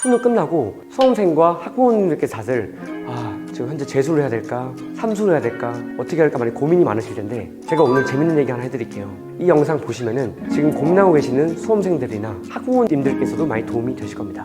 수능 끝나고 수험생과 학부모님들께 다들 지금 현재 재수를 해야 될까? 삼수를 해야 될까? 어떻게 할까? 많이 고민이 많으실 텐데 제가 오늘 재밌는 얘기 하나 해드릴게요. 이 영상 보시면은 지금 고민하고 계시는 수험생들이나 학부모님들께서도 많이 도움이 되실 겁니다.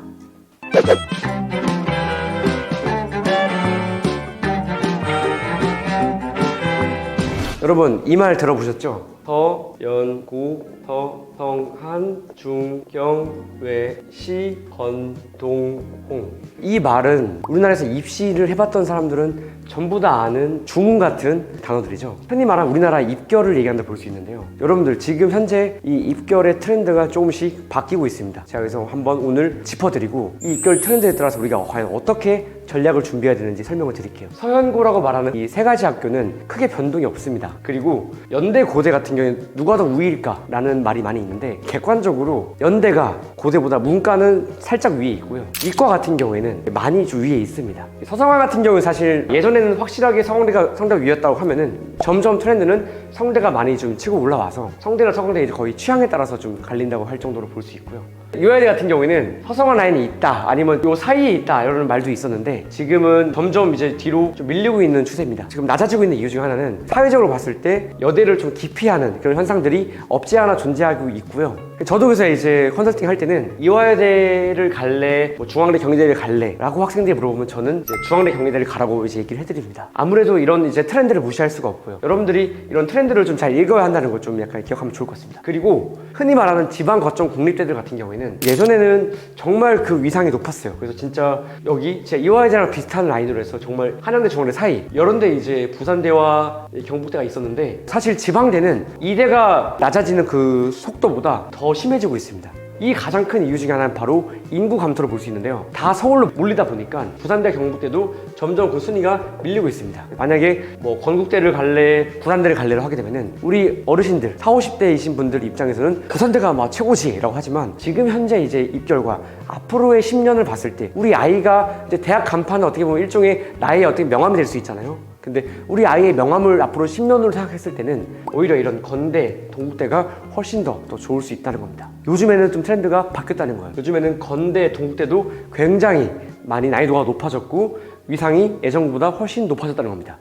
여러분 이 말 들어보셨죠? 서연고 서성한 중경외시 건동홍. 이 말은 우리나라에서 입시를 해봤던 사람들은 전부 다 아는 주문 같은 단어들이죠. 흔히 말하는 우리나라 입결을 얘기한다 볼 수 있는데요. 여러분들 지금 현재 이 입결의 트렌드가 조금씩 바뀌고 있습니다. 제가 그래서 한번 오늘 짚어드리고 이 입결 트렌드에 따라서 우리가 과연 어떻게 전략을 준비해야 되는지 설명을 드릴게요. 서연고라고 말하는 이 세 가지 학교는 크게 변동이 없습니다. 그리고 연대, 고대 같은 경우에는 누가 더 우위일까? 라는 말이 많이 있는데 객관적으로 연대가 고대보다 문과는 살짝 위에 있고요. 이과 같은 경우에는 많이 좀 위에 있습니다. 서성한 같은 경우는 사실 예전에는 확실하게 성대가 위였다고 하면은 점점 트렌드는 성대가 많이 좀 치고 올라와서 성대나 서강대 이제 거의 취향에 따라서 좀 갈린다고 할 정도로 볼 수 있고요. 유아대 같은 경우에는 서성한 라인이 있다 아니면 요 사이에 있다 이런 말도 있었는데 지금은 점점 이제 뒤로 좀 밀리고 있는 추세입니다. 지금 낮아지고 있는 이유 중 하나는 사회적으로 봤을 때 여대를 좀 기피하는 그런 현상들이 없지 않아 존재하고 있고요. 저도 그래서 이제 컨설팅 할 때는 이화여대를 갈래, 뭐 중앙대 경희대를 갈래 라고 학생들이 물어보면 저는 이제 중앙대 경희대를 가라고 이제 얘기를 해드립니다. 아무래도 이런 이제 트렌드를 무시할 수가 없고요. 여러분들이 이런 트렌드를 좀 잘 읽어야 한다는 걸 좀 약간 기억하면 좋을 것 같습니다. 그리고 흔히 말하는 지방 거점 국립대들 같은 경우에는 예전에는 정말 그 위상이 높았어요. 그래서 진짜 여기 제 이화여대랑 비슷한 라인으로 해서 정말 한양대 중앙대 사이 여러 데 이제 부산대와 경북대가 있었는데 사실 지방대는 이대가 낮아지는 그 속도보다 더 심해지고 있습니다. 이 가장 큰 이유 중에 하나는 바로 인구 감소를 볼 수 있는데요. 다 서울로 몰리다 보니까 부산대, 경북대도 점점 그 순위가 밀리고 있습니다. 만약에 뭐 건국대를 갈래, 부산대를 갈래를 하게 되면은 우리 어르신들 40, 50대이신 분들 입장에서는 부산대가 막 최고지라고 하지만 지금 현재 이제 입결과 앞으로의 10년을 봤을 때 우리 아이가 이제 대학 간판은 어떻게 보면 일종의 나의 어떻게 명함이 될 수 있잖아요. 근데 우리 아이의 명함을 앞으로 10년으로 생각했을 때는 오히려 이런 건대, 동국대가 훨씬 더 좋을 수 있다는 겁니다. 요즘에는 좀 트렌드가 바뀌었다는 거예요. 요즘에는 건대, 동국대도 굉장히 많이 난이도가 높아졌고 위상이 예전보다 훨씬 높아졌다는 겁니다.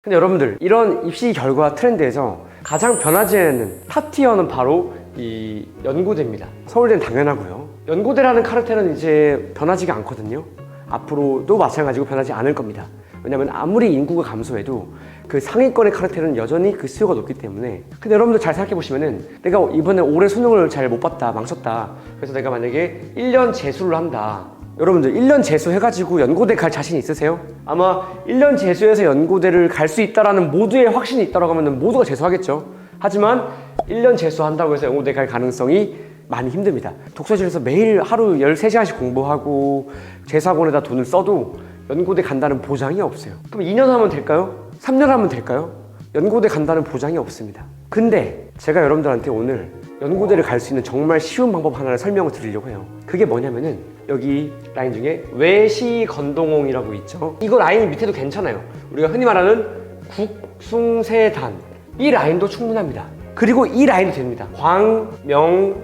근데 여러분들 이런 입시 결과 트렌드에서 가장 변하지 않는 탑티어는 바로 이 연고대입니다. 서울대는 당연하고요. 연고대라는 카르텔은 이제 변하지가 않거든요. 앞으로도 마찬가지고 변하지 않을 겁니다. 왜냐면 아무리 인구가 감소해도 그 상위권의 카르텔은 여전히 그 수요가 높기 때문에. 근데 여러분들 잘 생각해 보시면은 내가 이번에 올해 수능을 잘 못 봤다, 망쳤다. 그래서 내가 만약에 1년 재수를 한다. 여러분들 1년 재수해가지고 연고대 갈 자신 있으세요? 아마 1년 재수해서 연고대를 갈 수 있다라는 모두의 확신이 있다고 하면 모두가 재수하겠죠. 하지만 1년 재수한다고 해서 연고대 갈 가능성이 많이 힘듭니다. 독서실에서 매일 하루 13시간씩 공부하고 재수학원에다 돈을 써도 연고대 간다는 보장이 없어요. 그럼 2년 하면 될까요? 3년 하면 될까요? 연고대 간다는 보장이 없습니다. 근데 제가 여러분들한테 오늘 연고대를 갈 수 있는 정말 쉬운 방법 하나를 설명을 드리려고 해요. 그게 뭐냐면은 여기 라인 중에 외시 건동홍이라고 있죠. 이거 라인 밑에도 괜찮아요. 우리가 흔히 말하는 국숭세단 이 라인도 충분합니다. 그리고 이 라인도 됩니다.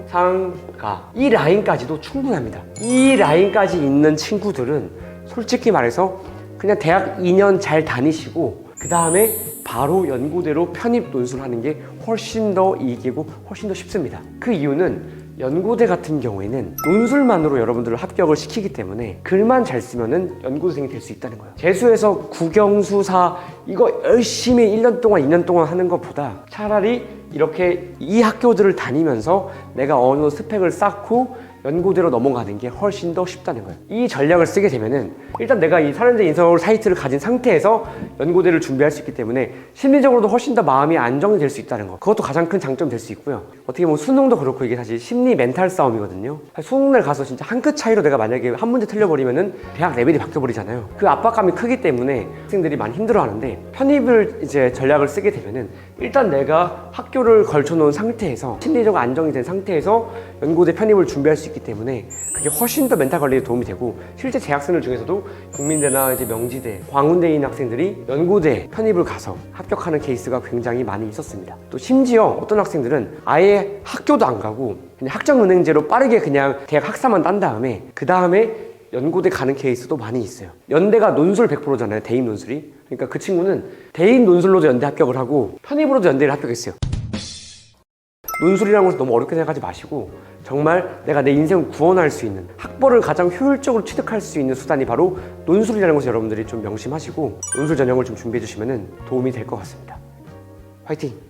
광명상가 이 라인까지도 충분합니다. 이 라인까지 있는 친구들은 솔직히 말해서 그냥 대학 2년 잘 다니시고 그 다음에 바로 연고대로 편입 논술을 하는 게 훨씬 더 이익이고 훨씬 더 쉽습니다. 그 이유는 연고대 같은 경우에는 논술만으로 여러분들을 합격을 시키기 때문에 글만 잘 쓰면은 연고대생이 될 수 있다는 거예요. 재수해서 국영수사 이거 열심히 1년 동안 2년 동안 하는 것보다 차라리 이렇게 이 학교들을 다니면서 내가 어느 스펙을 쌓고 연고대로 넘어가는 게 훨씬 더 쉽다는 거예요. 이 전략을 쓰게 되면은 일단 내가 이 4년제 인서울 사이트를 가진 상태에서 연고대를 준비할 수 있기 때문에 심리적으로도 훨씬 더 마음이 안정이 될 수 있다는 거. 그것도 가장 큰 장점이 될 수 있고요. 어떻게 보면 수능도 그렇고 이게 사실 심리 멘탈 싸움이거든요. 수능날 가서 진짜 한 끗 차이로 내가 만약에 한 문제 틀려버리면은 대학 레벨이 바뀌어버리잖아요. 그 압박감이 크기 때문에 학생들이 많이 힘들어하는데 편입을 이제 전략을 쓰게 되면은 일단 내가 학교를 걸쳐놓은 상태에서 심리적 안정이 된 상태에서 연고대 편입을 준비할 수 있기 때문에 그게 훨씬 더 멘탈 관리에 도움이 되고, 실제 재학생들 중에서도 국민대나 이제 명지대, 광운대에 있는 학생들이 연고대 편입을 가서 합격하는 케이스가 굉장히 많이 있었습니다. 또 심지어 어떤 학생들은 아예 학교도 안 가고 그냥 학점은행제로 빠르게 그냥 대학 학사만 딴 다음에 그 다음에 연고대 가는 케이스도 많이 있어요. 연대가 논술 100%잖아요, 대입 논술이. 그러니까 그 친구는 대입 논술로도 연대 합격을 하고 편입으로도 연대를 합격했어요. 논술이라는 것을 너무 어렵게 생각하지 마시고, 정말 내가 내 인생을 구원할 수 있는, 학벌을 가장 효율적으로 취득할 수 있는 수단이 바로 논술이라는 것을 여러분들이 좀 명심하시고 논술 전형을 좀 준비해 주시면 도움이 될 것 같습니다. 화이팅!